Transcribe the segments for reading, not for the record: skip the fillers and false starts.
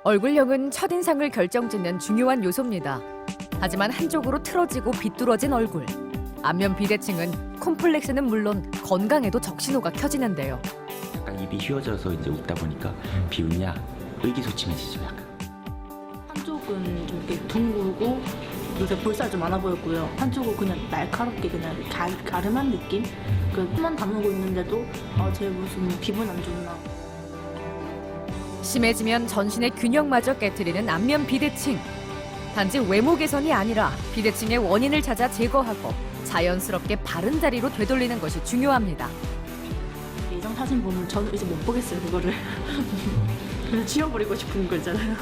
얼굴형은 첫인상을 결정짓는 중요한 요소입니다. 하지만 한쪽으로 틀어지고 비뚤어진 얼굴. 안면 비대칭은 콤플렉스는 물론 건강에도 적신호가 켜지는데요. 약간 입이 휘어져서 이제 웃다 보니까 비웃냐 의기소침해지죠 약간. 한쪽은 좀 이렇게 둥글고 요새 볼살 좀 많아 보였고요. 한쪽은 그냥 날카롭게 그냥 가름한 느낌? 그 코만 다물고 있는데도 쟤 무슨 기분 안 좋나. 심해지면 전신의 균형마저 깨트리는 안면 비대칭. 단지 외모 개선이 아니라 비대칭의 원인을 찾아 제거하고 자연스럽게 바른 자리로 되돌리는 것이 중요합니다. 예전 사진 보면 저는 이제 못 보겠어요, 그거를. 그래서 지워버리고 싶은 거 있잖아요.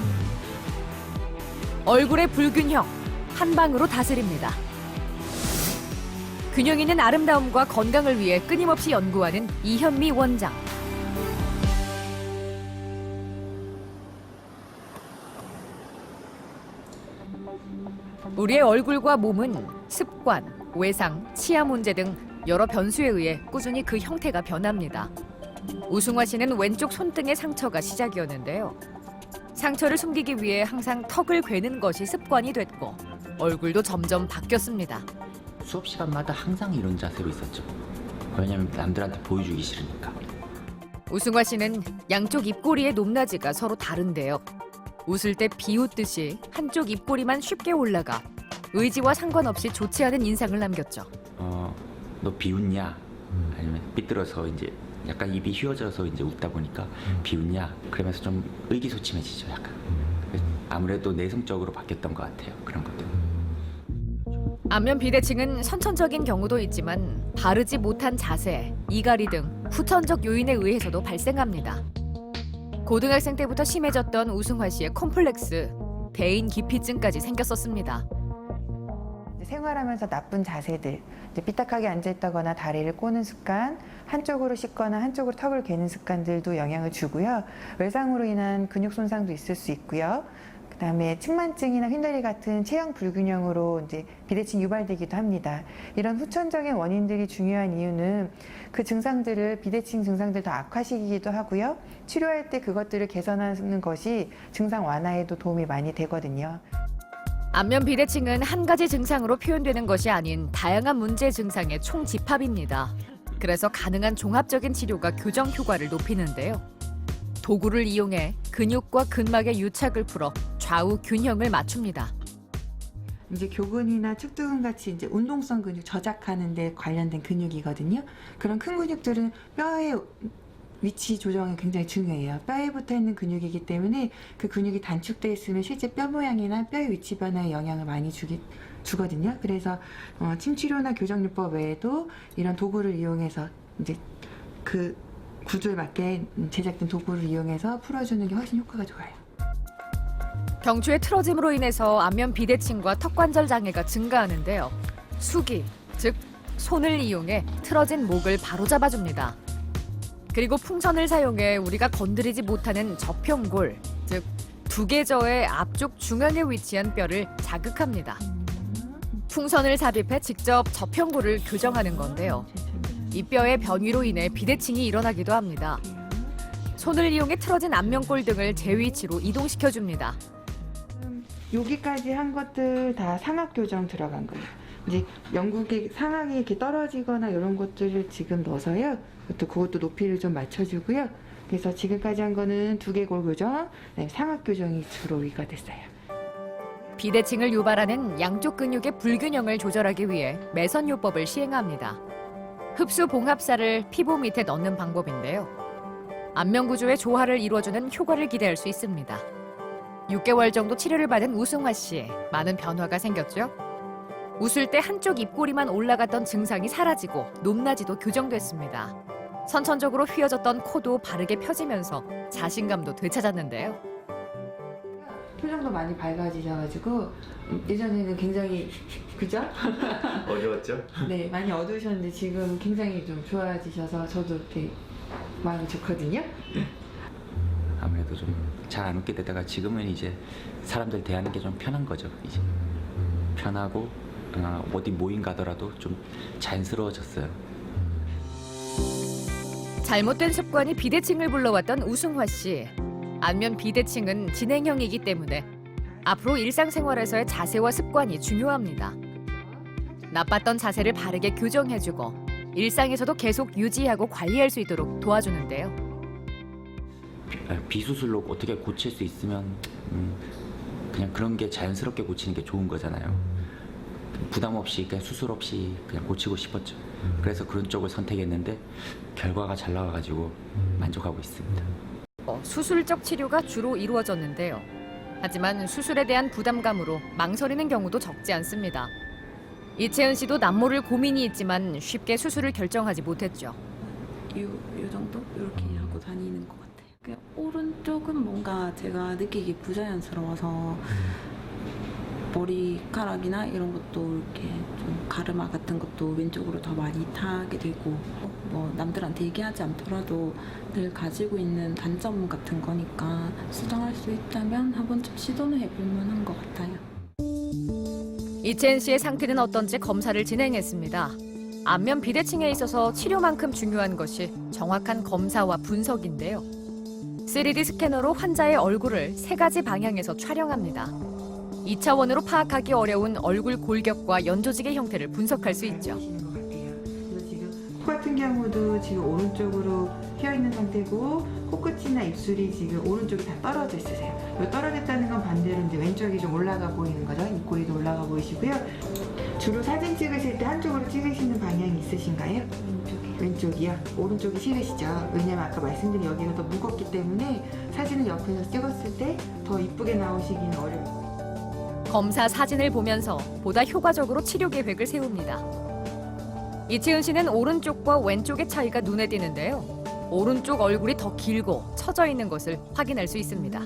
얼굴의 불균형, 한 방으로 다스립니다. 균형 있는 아름다움과 건강을 위해 끊임없이 연구하는 이현미 원장. 우리의 얼굴과 몸은 습관, 외상, 치아 문제 등 여러 변수에 의해 꾸준히 그 형태가 변합니다. 우승화 씨는 왼쪽 손등의 상처가 시작이었는데요. 상처를 숨기기 위해 항상 턱을 괴는 것이 습관이 됐고 얼굴도 점점 바뀌었습니다. 수업 시간마다 항상 이런 자세로 있었죠. 왜냐면 남들한테 보여주기 싫으니까. 우승화 씨는 양쪽 입꼬리의 높낮이가 서로 다른데요. 웃을 때 비웃듯이 한쪽 입꼬리만 쉽게 올라가 의지와 상관없이 좋지 않은 인상을 남겼죠. 너 비웃냐? 아니면 삐뚤어서 이제 약간 입이 휘어져서 이제 웃다 보니까 비웃냐? 그러면서 좀 의기소침해지죠 약간. 아무래도 내성적으로 바뀌었던 것 같아요 그런 것들. 안면 비대칭은 선천적인 경우도 있지만 바르지 못한 자세, 이갈이 등 후천적 요인에 의해서도 발생합니다. 고등학생 때부터 심해졌던 우승화 씨의 콤플렉스, 대인 기피증까지 생겼었습니다. 생활하면서 나쁜 자세들, 삐딱하게 앉아있다거나 다리를 꼬는 습관, 한쪽으로 씻거나 한쪽으로 턱을 괴는 습관들도 영향을 주고요. 외상으로 인한 근육 손상도 있을 수 있고요. 그다음에 측만증이나 휜다리 같은 체형 불균형으로 이제 비대칭 유발되기도 합니다. 이런 후천적인 원인들이 중요한 이유는 그 증상들을 비대칭 증상들 더 악화시키기도 하고요. 치료할 때 그것들을 개선하는 것이 증상 완화에도 도움이 많이 되거든요. 안면 비대칭은 한 가지 증상으로 표현되는 것이 아닌 다양한 문제 증상의 총집합입니다. 그래서 가능한 종합적인 치료가 교정 효과를 높이는데요. 도구를 이용해 근육과 근막의 유착을 풀어 좌우 균형을 맞춥니다. 이제 교근이나 측두근 같이 이제 운동성 근육 저작하는 데 관련된 근육이거든요. 그런 큰 근육들은 뼈의 위치 조정이 굉장히 중요해요. 뼈에 붙어 있는 근육이기 때문에 그 근육이 단축돼 있으면 실제 뼈 모양이나 뼈의 위치 변화에 영향을 많이 주거든요. 그래서 침치료나 교정요법 외에도 이런 도구를 이용해서 이제 그 구조에 맞게 제작된 도구를 이용해서 풀어주는 게 훨씬 효과가 좋아요. 경추의 틀어짐으로 인해서 안면 비대칭과 턱관절 장애가 증가하는데요. 수기, 즉 손을 이용해 틀어진 목을 바로잡아줍니다. 그리고 풍선을 사용해 우리가 건드리지 못하는 저평골, 즉 두개저의 앞쪽 중앙에 위치한 뼈를 자극합니다. 풍선을 삽입해 직접 저평골을 교정하는 건데요. 이 뼈의 변위로 인해 비대칭이 일어나기도 합니다. 손을 이용해 틀어진 안면골 등을 제 위치로 이동시켜줍니다. 여기까지 한 것들 다 상악 교정 들어간 거예요. 이제 영국의 상악이 이렇게 떨어지거나 이런 것들을 지금 넣어서요. 그것도 높이를 좀 맞춰주고요. 그래서 지금까지 한 거는 두개골 교정, 상악 교정이 주로 위가 됐어요. 비대칭을 유발하는 양쪽 근육의 불균형을 조절하기 위해 매선요법을 시행합니다. 흡수 봉합살을 피부 밑에 넣는 방법인데요. 안면 구조의 조화를 이루어주는 효과를 기대할 수 있습니다. 6개월 정도 치료를 받은 우승화 씨, 많은 변화가 생겼죠? 웃을 때 한쪽 입꼬리만 올라갔던 증상이 사라지고 높낮이도 교정됐습니다. 선천적으로 휘어졌던 코도 바르게 펴지면서 자신감도 되찾았는데요. 표정도 많이 밝아지셔가지고 예전에는 굉장히 그죠? 어려웠죠? 네, 많이 어두우셨는데 지금 굉장히 좀 좋아지셔서 저도 되게 마음이 좋거든요. 아무래도 좀 잘 안 웃게 되다가 지금은 이제 사람들 대하는 게 좀 편한 거죠. 이제 편하고 어디 모임 가더라도 좀 자연스러워졌어요. 잘못된 습관이 비대칭을 불러왔던 우승화 씨. 안면 비대칭은 진행형이기 때문에 앞으로 일상생활에서의 자세와 습관이 중요합니다. 나빴던 자세를 바르게 교정해주고 일상에서도 계속 유지하고 관리할 수 있도록 도와주는데요. 비수술로 어떻게 고칠 수 있으면 그냥 그런 게 자연스럽게 고치는 게 좋은 거잖아요. 부담 없이 그냥 수술 없이 그냥 고치고 싶었죠. 그래서 그런 쪽을 선택했는데 결과가 잘 나와가지고 만족하고 있습니다. 수술적 치료가 주로 이루어졌는데요. 하지만 수술에 대한 부담감으로 망설이는 경우도 적지 않습니다. 이채은 씨도 남모를 고민이 있지만 쉽게 수술을 결정하지 못했죠. 요 정도? 이렇게 하고 다니는 것 같아요. 그냥 오른쪽은 뭔가 제가 느끼기 부자연스러워서 머리카락이나 이런 것도 이렇게 좀 가르마 같은 것도 왼쪽으로 더 많이 타게 되고 뭐 남들한테 얘기하지 않더라도 늘 가지고 있는 단점 같은 거니까 수정할 수 있다면 한 번쯤 시도는 해볼 만한 것 같아요. 이채은 씨의 상태는 어떤지 검사를 진행했습니다. 안면 비대칭에 있어서 치료만큼 중요한 것이 정확한 검사와 분석인데요. 3D 스캐너로 환자의 얼굴을 3가지 방향에서 촬영합니다. 2차원으로 파악하기 어려운 얼굴 골격과 연조직의 형태를 분석할 수 있죠. 그래서 지금 코 같은 경우도 지금 오른쪽으로 휘어 있는 상태고 코끝이나 입술이 지금 오른쪽이 다 떨어져 있으세요. 이 떨어졌다는 건 반대로 이제 왼쪽이 좀 올라가 보이는 거죠. 입꼬리도 올라가 보이시고요. 주로 사진 찍으실 때 한쪽으로 찍으시는 방향이 있으신가요? 왼쪽이요? 오른쪽이 싫으시죠? 왜냐면 아까 말씀드린 여기가 더 무겁기 때문에 사진을 옆에서 찍었을 때 더 이쁘게 나오시기는 어려워요. 검사 사진을 보면서 보다 효과적으로 치료 계획을 세웁니다. 이채은 씨는 오른쪽과 왼쪽의 차이가 눈에 띄는데요. 오른쪽 얼굴이 더 길고 처져 있는 것을 확인할 수 있습니다.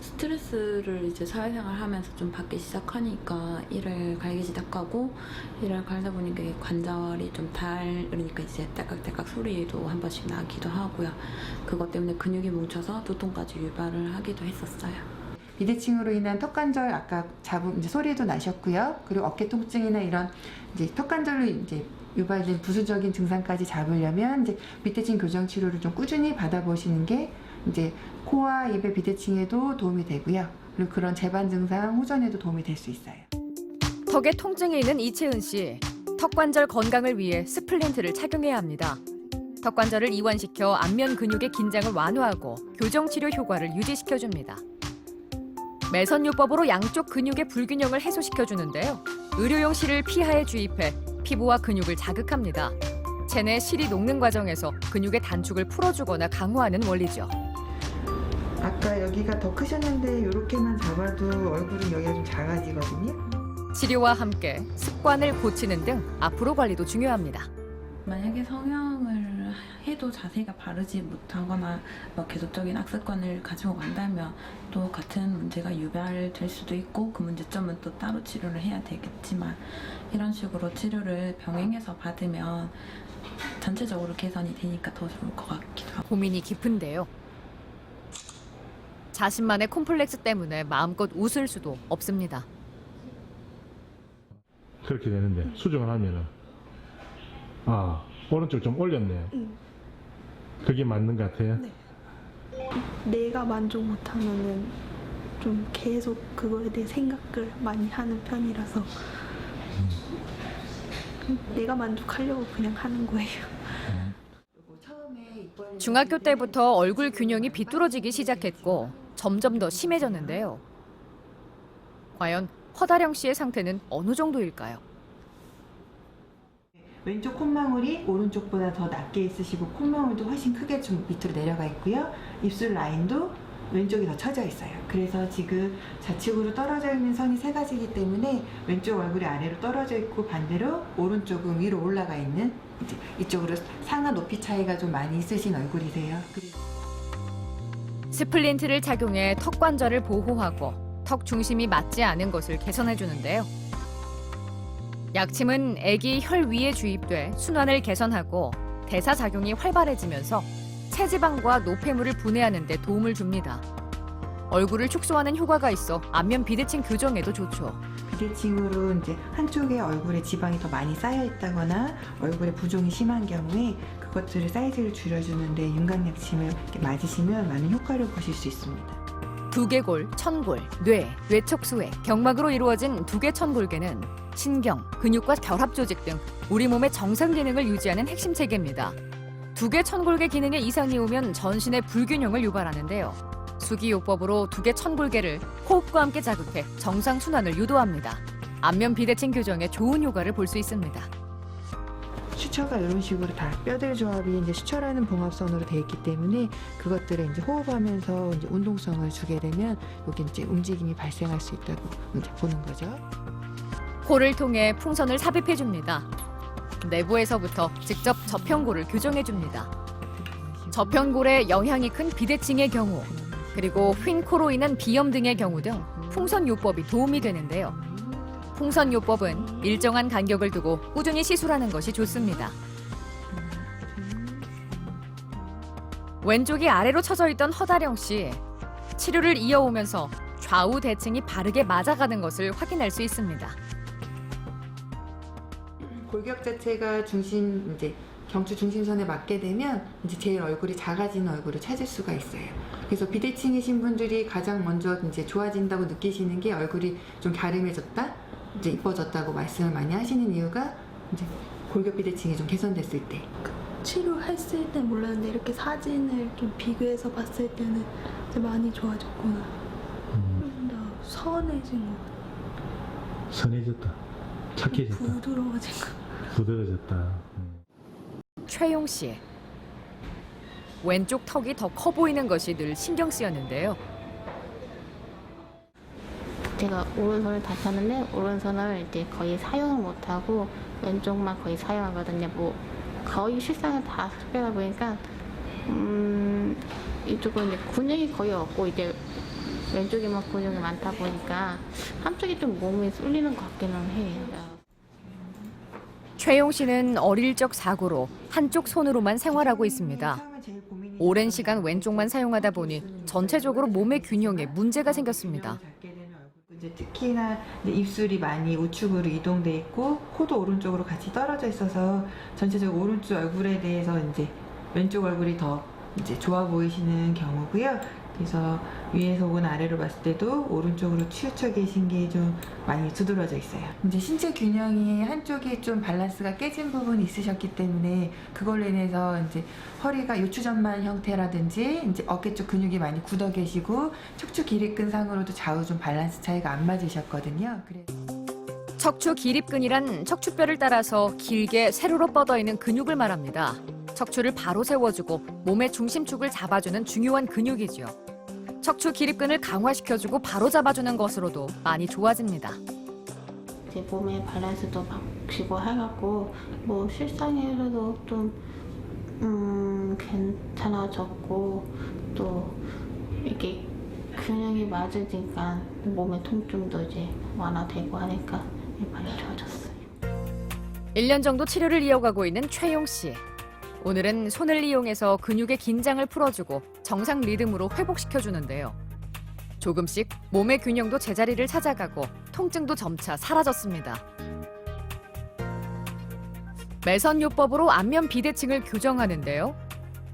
스트레스를 이제 사회생활 하면서 좀 받기 시작하니까 이를 갈기 시작하고 이를 갈다 보니까 관절이 좀 그러니까 이제 딸깍딸깍 소리도 한 번씩 나기도 하고요. 그것 때문에 근육이 뭉쳐서 두통까지 유발을 하기도 했었어요. 비대칭으로 인한 턱관절 아까 잡음 이제 소리도 나셨고요. 그리고 어깨 통증이나 이런 이제 턱관절로 이제 유발된 부수적인 증상까지 잡으려면 이제 비대칭 교정 치료를 좀 꾸준히 받아보시는 게 이제 코와 입의 비대칭에도 도움이 되고요. 그리고 그런 재반 증상 호전에도 도움이 될 수 있어요. 턱에 통증이 있는 이채은 씨. 턱관절 건강을 위해 스플린트를 착용해야 합니다. 턱관절을 이완시켜 안면 근육의 긴장을 완화하고 교정 치료 효과를 유지시켜줍니다. 매선요법으로 양쪽 근육의 불균형을 해소시켜주는데요. 의료용 실을 피하에 주입해 피부와 근육을 자극합니다. 체내 실이 녹는 과정에서 근육의 단축을 풀어주거나 강화하는 원리죠. 아까 여기가 더 크셨는데 이렇게만 잡아도 얼굴은 여기가 좀 작아지거든요. 치료와 함께 습관을 고치는 등 앞으로 관리도 중요합니다. 만약에 성형을 해도 자세가 바르지 못하거나 계속적인 악습관을 가지고 간다면 또 같은 문제가 유발될 수도 있고 그 문제점은 또 따로 치료를 해야 되겠지만 이런 식으로 치료를 병행해서 받으면 전체적으로 개선이 되니까 더 좋을 것 같기도 하고. 고민이 깊은데요. 자신만의 콤플렉스 때문에 마음껏 웃을 수도 없습니다. 그렇게 되는데 수정을 하면은 오른쪽 좀 올렸네. 그게 맞는 것 같아요? 네. 내가 만족 못하면은 좀 계속 그거에 대해 생각을 많이 하는 편이라서 내가 만족하려고 그냥 하는 거예요. 중학교 때부터 얼굴 균형이 비뚤어지기 시작했고 점점 더 심해졌는데요. 과연 허다령 씨의 상태는 어느 정도일까요? 왼쪽 콧망울이 오른쪽보다 더 낮게 있으시고 콧망울도 훨씬 크게 좀 밑으로 내려가 있고요. 입술 라인도 왼쪽이 더 처져 있어요. 그래서 지금 좌측으로 떨어져 있는 선이 3가지이기 때문에 왼쪽 얼굴이 아래로 떨어져 있고 반대로 오른쪽은 위로 올라가 있는 이제 이쪽으로 상하 높이 차이가 좀 많이 있으신 얼굴이세요. 스플린트를 착용해 턱 관절을 보호하고 턱 중심이 맞지 않은 것을 개선해 주는데요. 약침은 애기 혈 위에 주입돼 순환을 개선하고 대사 작용이 활발해지면서 체지방과 노폐물을 분해하는 데 도움을 줍니다. 얼굴을 축소하는 효과가 있어 안면 비대칭 교정에도 좋죠. 비대칭으로 이제 한쪽에 얼굴에 지방이 더 많이 쌓여 있다거나 얼굴에 부종이 심한 경우에 그걸 그것들을 사이즈를 줄여주는데 윤곽약침을 이렇게 맞으시면 많은 효과를 보실 수 있습니다. 두개골, 천골, 뇌, 뇌척수액, 경막으로 이루어진 두개천골계는 신경, 근육과 결합 조직 등 우리 몸의 정상 기능을 유지하는 핵심 체계입니다. 두개천골계 기능에 이상이 오면 전신의 불균형을 유발하는데요. 수기요법으로 두개천골계를 호흡과 함께 자극해 정상 순환을 유도합니다. 안면 비대칭 교정에 좋은 효과를 볼 수 있습니다. 수처가 이런 식으로 다 뼈들 조합이 이제 수처라는 봉합선으로 되어 있기 때문에 그것들을 이제 호흡하면서 이제 운동성을 주게 되면 여기 이제 움직임이 발생할 수 있다고 이제 보는 거죠. 코를 통해 풍선을 삽입해 줍니다. 내부에서부터 직접 저편골을 교정해 줍니다. 저편골에 영향이 큰 비대칭의 경우, 그리고 휜 코로 인한 비염 등의 경우 등 풍선요법이 도움이 되는데요. 풍선요법은 일정한 간격을 두고 꾸준히 시술하는 것이 좋습니다. 왼쪽이 아래로 처져 있던 허다령 씨. 치료를 이어오면서 좌우 대칭이 바르게 맞아가는 것을 확인할 수 있습니다. 골격 자체가 중심 이제 경추 중심선에 맞게 되면 이제 제일 얼굴이 작아지는 얼굴을 찾을 수가 있어요. 그래서 비대칭이신 분들이 가장 먼저 이제 좋아진다고 느끼시는 게 얼굴이 좀 갸름해졌다, 이제 이뻐졌다고 말씀을 많이 하시는 이유가 이제 골격 비대칭이 좀 개선됐을 때. 치료했을 때 몰랐는데 이렇게 사진을 이렇게 비교해서 봤을 때는 이제 많이 좋아졌구나. 좀 더 선해진 것 같아요. 선해졌다. 착해졌다. 부드러워진 것 같아요. 부드러워졌다. 최용 씨. 왼쪽 턱이 더 커 보이는 것이 늘 신경 쓰였는데요. 제가 오른손을 다쳤는데 오른손을 이제 거의 사용을 못하고 왼쪽만 거의 사용하거든요. 뭐 거의 실상을 다 습하다 보니까 이쪽은 이제 근육이 거의 없고 이제 왼쪽에만 근육이 많다 보니까 한쪽이 좀 몸이 쏠리는 것 같기는 해요. 최용 씨는 어릴 적 사고로 한쪽 손으로만 생활하고 있습니다. 오랜 시간 왼쪽만 사용하다 보니 전체적으로 몸의 균형에 문제가 생겼습니다. 이제 특히나 이제 입술이 많이 우측으로 이동돼 있고 코도 오른쪽으로 같이 떨어져 있어서 전체적으로 오른쪽 얼굴에 대해서 이제 왼쪽 얼굴이 더 이제 좋아 보이시는 경우고요. 그래서 위에서 혹은 아래로 봤을 때도 오른쪽으로 치우쳐 계신 게 좀 많이 두드러져 있어요. 이제 신체 균형이 한쪽이 좀 밸런스가 깨진 부분이 있으셨기 때문에 그걸로 인해서 이제 허리가 요추전만 형태라든지 이제 어깨 쪽 근육이 많이 굳어 계시고 척추 기립근상으로도 좌우 좀 밸런스 차이가 안 맞으셨거든요. 그래서 척추 기립근이란 척추뼈를 따라서 길게 세로로 뻗어 있는 근육을 말합니다. 척추를 바로 세워주고 몸의 중심축을 잡아주는 중요한 근육이지요. 척추 기립근을 강화시켜주고 바로 잡아주는 것으로도 많이 좋아집니다. 제 몸의 밸런스도 바뀌고 해갖고 뭐 실상에서도 좀 괜찮아졌고 또 이게 균형이 맞으니까 몸의 통증도 이제 완화되고 하니까 많이 좋아졌어요. 1년 정도 치료를 이어가고 있는 최용 씨. 오늘은 손을 이용해서 근육의 긴장을 풀어주고 정상 리듬으로 회복시켜주는데요. 조금씩 몸의 균형도 제자리를 찾아가고 통증도 점차 사라졌습니다. 매선요법으로 안면 비대칭을 교정하는데요.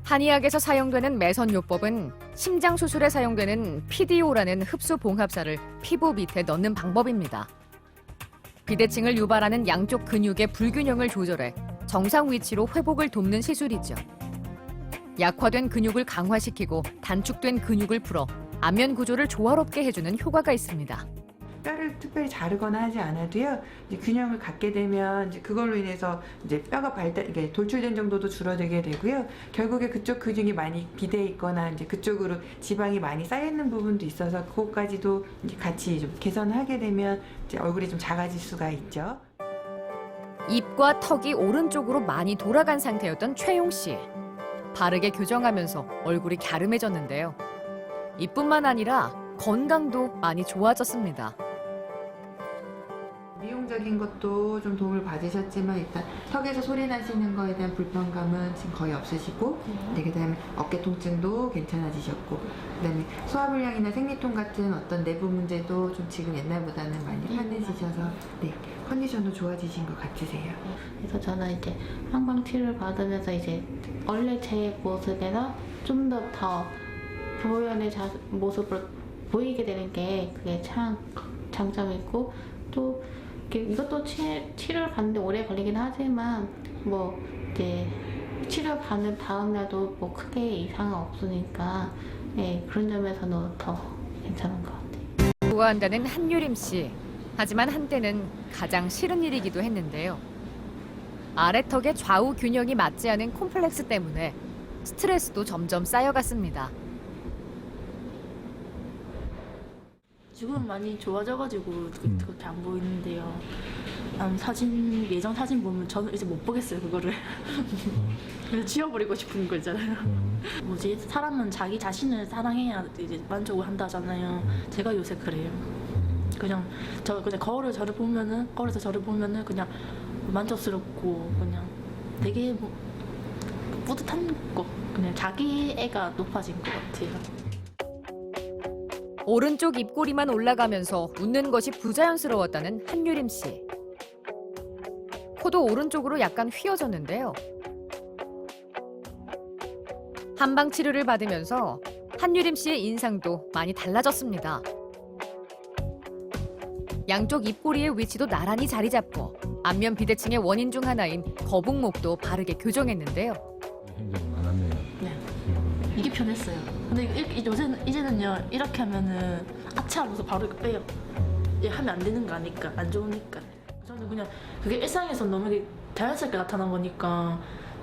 한의학에서 사용되는 매선요법은 심장 수술에 사용되는 PDO라는 흡수 봉합사를 피부 밑에 넣는 방법입니다. 비대칭을 유발하는 양쪽 근육의 불균형을 조절해 정상 위치로 회복을 돕는 시술이죠. 약화된 근육을 강화시키고 단축된 근육을 풀어 안면 구조를 조화롭게 해주는 효과가 있습니다. 뼈를 특별히 자르거나 하지 않아도요. 이제 균형을 갖게 되면 이제 그걸로 인해서 이제 뼈가 이게 돌출된 정도도 줄어들게 되고요. 결국에 그쪽 근육이 많이 비대해 있거나 이제 그쪽으로 지방이 많이 쌓여 있는 부분도 있어서 그것까지도 이제 같이 좀 개선하게 되면 이제 얼굴이 좀 작아질 수가 있죠. 입과 턱이 오른쪽으로 많이 돌아간 상태였던 최용 씨. 바르게 교정하면서 얼굴이 갸름해졌는데요. 이뿐만 아니라 건강도 많이 좋아졌습니다. 미용적인 것도 좀 도움을 받으셨지만 일단 턱에서 소리 나시는 거에 대한 불편감은 지금 거의 없으시고 그다음에 어깨 통증도 괜찮아지셨고 그다음에 소화불량이나 생리통 같은 어떤 내부 문제도 좀 지금 옛날보다는 많이 편해지셔서 네, 컨디션도 좋아지신 것 같으세요. 그래서 저는 이제 항방 치료를 받으면서 이제 원래 제 모습에서 좀 더 표현의 모습을 보이게 되는 게 그게 참 장점이고 또 이것도 치료를 받는데 오래 걸리긴 하지만 뭐 이제 치료 받는 다음 날도 뭐 크게 이상은 없으니까 네, 그런 점에서는 더 괜찮은 것 같아요. 좋아한다는 한유림 씨. 하지만 한때는 가장 싫은 일이기도 했는데요. 아래턱의 좌우 균형이 맞지 않은 콤플렉스 때문에 스트레스도 점점 쌓여갔습니다. 지금 많이 좋아져가지고 그렇게 안 보이는데요. 예전 사진 보면 저는 이제 못 보겠어요, 그거를. 그래서 지워버리고 싶은 거 있잖아요. 뭐지? 사람은 자기 자신을 사랑해야 이제 만족을 한다잖아요. 제가 요새 그래요. 그냥 거울에서 저를 보면은 그냥 만족스럽고 그냥 되게 뭐 뿌듯한 거, 그냥 자기 애가 높아진 것 같아요. 오른쪽 입꼬리만 올라가면서 웃는 것이 부자연스러웠다는 한유림 씨. 코도 오른쪽으로 약간 휘어졌는데요. 한방 치료를 받으면서 한유림 씨의 인상도 많이 달라졌습니다. 양쪽 입꼬리의 위치도 나란히 자리 잡고 안면 비대칭의 원인 중 하나인 거북목도 바르게 교정했는데요. 굉장히 많았네요. 네. 이게 편했어요. 근데 이제는요, 이렇게 하면은 아차 하면서 바로 이렇게 빼요. 이게 하면 안 되는 거 아니까, 안 좋으니까. 저는 그냥 그게 일상에서 너무 자연스럽게 나타난 거니까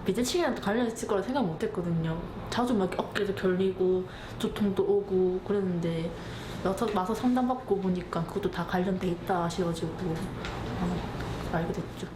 비대칭이랑 관련있을 거라 생각 못 했거든요. 자주 막 어깨도 결리고 두통도 오고 그랬는데 와서 상담받고 보니까 그것도 다 관련돼 있다 하셔가지고 알게 됐죠.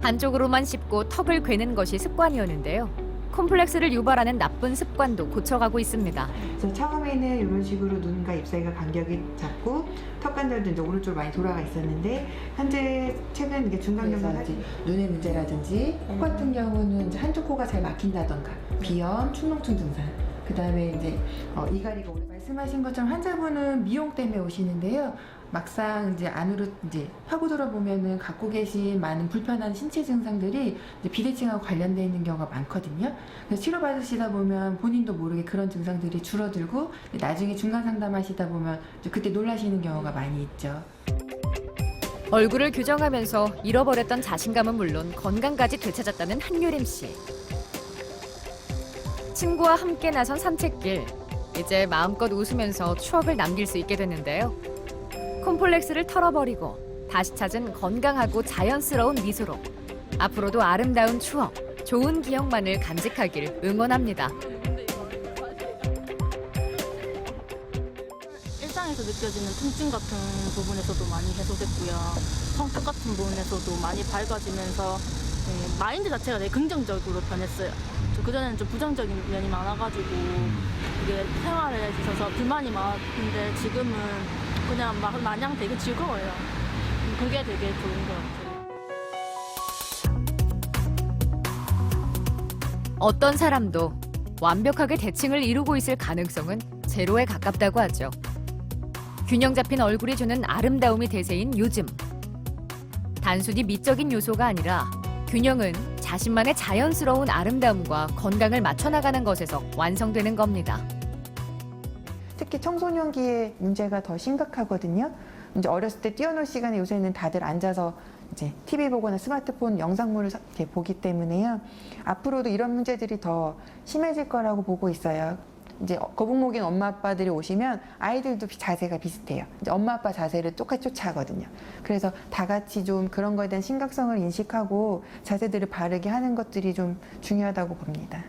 한쪽으로만 씹고 턱을 괴는 것이 습관이었는데요. 콤플렉스를 유발하는 나쁜 습관도 고쳐가고 있습니다. 그래서 처음에는 이런 식으로 눈과 입사이가 간격이 작고 턱 관절도 이제 오른쪽으로 많이 돌아가 있었는데 현재 최근 이게 중간경화라든지 눈의 문제라든지 코 같은 경우는 이제 한쪽 코가 잘 막힌다던가 비염, 축농증 증상. 그다음에 이제 이갈이가 오래 말씀하신 것처럼 환자분은 미용 때문에 오시는데요. 막상 이제 안으로 이제 파고 들어보면은 갖고 계신 많은 불편한 신체 증상들이 이제 비대칭하고 관련되어 있는 경우가 많거든요. 그래서 치료 받으시다 보면 본인도 모르게 그런 증상들이 줄어들고 나중에 중간 상담하시다 보면 이제 그때 놀라시는 경우가 많이 있죠. 얼굴을 교정하면서 잃어버렸던 자신감은 물론 건강까지 되찾았다는 한유림 씨. 친구와 함께 나선 산책길. 이제 마음껏 웃으면서 추억을 남길 수 있게 됐는데요. 콤플렉스를 털어버리고 다시 찾은 건강하고 자연스러운 미소로 앞으로도 아름다운 추억, 좋은 기억만을 간직하길 응원합니다. 일상에서 느껴지는 통증 같은 부분에서도 많이 해소됐고요. 성격 같은 부분에서도 많이 밝아지면서 마인드 자체가 되게 긍정적으로 변했어요. 그전에는 좀 부정적인 면이 많아가지고 이게 생활에 있어서 불만이 많았는데 지금은 그냥 마냥 되게 즐거워요. 그게 되게 좋은 것 같아요. 어떤 사람도 완벽하게 대칭을 이루고 있을 가능성은 제로에 가깝다고 하죠. 균형 잡힌 얼굴이 주는 아름다움이 대세인 요즘. 단순히 미적인 요소가 아니라 균형은 자신만의 자연스러운 아름다움과 건강을 맞춰나가는 것에서 완성되는 겁니다. 특히 청소년기에 문제가 더 심각하거든요. 이제 어렸을 때 뛰어놀 시간에 요새는 다들 앉아서 이제 TV 보거나 스마트폰 영상물을 이렇게 보기 때문에요. 앞으로도 이런 문제들이 더 심해질 거라고 보고 있어요. 이제 거북목인 엄마 아빠들이 오시면 아이들도 자세가 비슷해요. 이제 엄마 아빠 자세를 똑같이 쫓아가거든요. 그래서 다 같이 좀 그런 거에 대한 심각성을 인식하고 자세들을 바르게 하는 것들이 좀 중요하다고 봅니다.